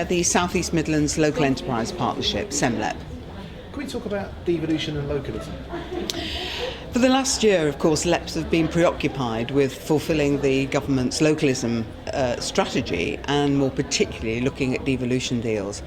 chair the South East Midlands Local Enterprise Partnership, SEMLEP. Can we talk about devolution and localism? For the last year, of course, LEPs have been preoccupied with fulfilling the government's localism strategy and more particularly looking at devolution deals.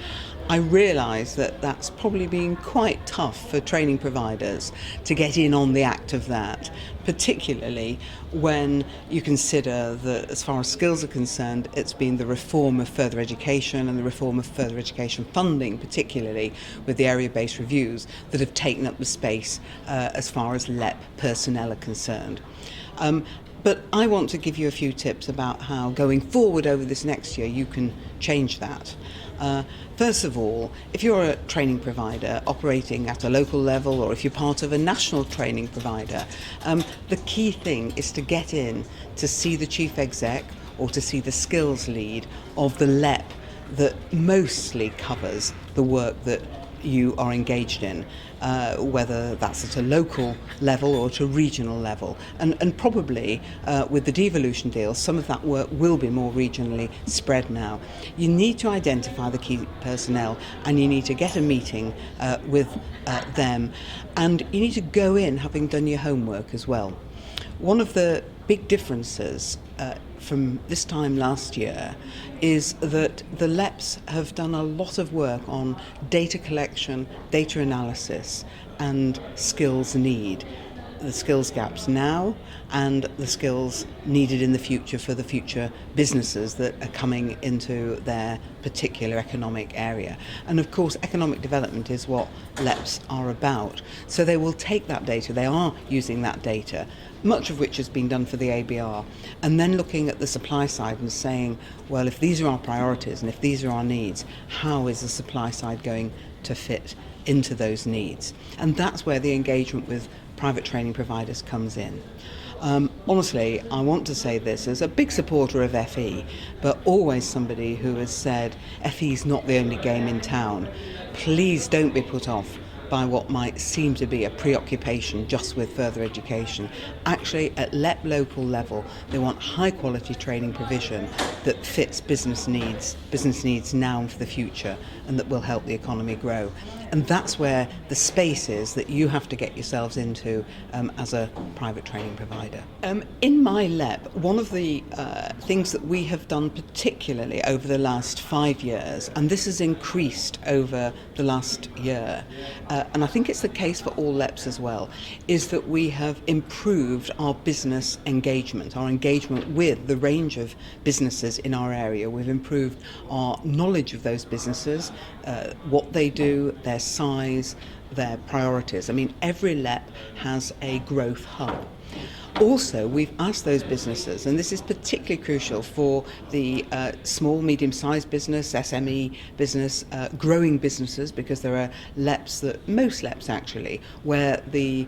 I realise that that's probably been quite tough for training providers to get in on the act of that, particularly when you consider that as far as skills are concerned, it's been the reform of further education and the reform of further education funding, particularly with the area-based reviews, that have taken up the space as far as LEP personnel are concerned. But I want to give you a few tips about how going forward over this next year you can change that. First of all, if you're a training provider operating at a local level or if you're part of a national training provider, the key thing is to get in to see the chief exec or to see the skills lead of the LEP that mostly covers the work that you are engaged in, whether that's at a local level or at a regional level. And probably with the devolution deal, some of that work will be more regionally spread now. You need to identify the key personnel and you need to get a meeting with them, and you need to go in having done your homework as well. One of the big differences from this time last year is that the LEPs have done a lot of work on data collection, data analysis and skills need. The skills gaps now and the skills needed in the future for the future businesses that are coming into their particular economic area. And of course economic development is what LEPs are about. So they will take that data, they are using that data, much of which has been done for the ABR, and then looking at the supply side and saying, well, if these are our priorities and if these are our needs, how is the supply side going to fit into those needs? And that's where the engagement with private training providers comes in. Honestly, I want to say this as a big supporter of FE, but always somebody who has said FE is not the only game in town. Please don't be put off by what might seem to be a preoccupation just with further education. Actually, at LEP local level, they want high quality training provision that fits business needs now and for the future, and that will help the economy grow. And that's where the space is that you have to get yourselves into as a private training provider. In my LEP, one of the things that we have done particularly over the last 5 years, and this has increased over the last year, and I think it's the case for all LEPs as well, is that we have improved our business engagement, our engagement with the range of businesses in our area. We've improved our knowledge of those businesses, what they do, their size, their priorities. I mean, every LEP has a growth hub. Also, we've asked those businesses, and this is particularly crucial for the small, medium-sized business, SME business, growing businesses, because there are LEPs, most LEPs actually, where the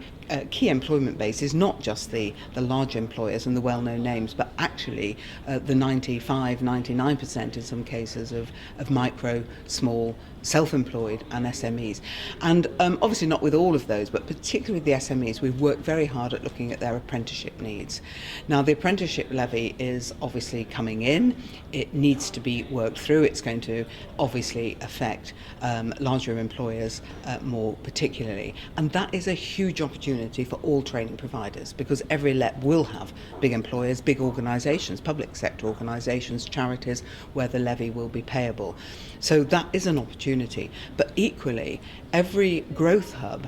key employment base is not just the large employers and the well-known names, but actually the 95-99% in some cases of micro, small, self-employed and SMEs. And obviously not with all of those, but particularly the SMEs, we've worked very hard at looking at their apprenticeship needs. Now, the apprenticeship levy is obviously coming in. It needs to be worked through. It's going to obviously affect larger employers more particularly. And that is a huge opportunity for all training providers, because every LEP will have big employers, big organisations, public sector organisations, charities, where the levy will be payable. So that is an opportunity. But equally, every growth hub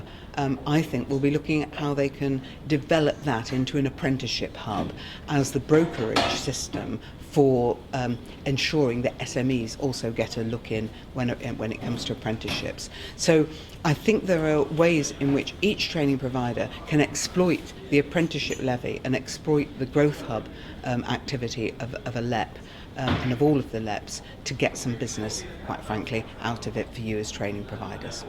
I think will be looking at how they can develop that into an apprenticeship hub as the brokerage system for ensuring that SMEs also get a look in when it comes to apprenticeships. So I think there are ways in which each training provider can exploit the apprenticeship levy and exploit the growth hub activity of a LEP and of all of the LEPs to get some business, quite frankly, out of it for you as training providers.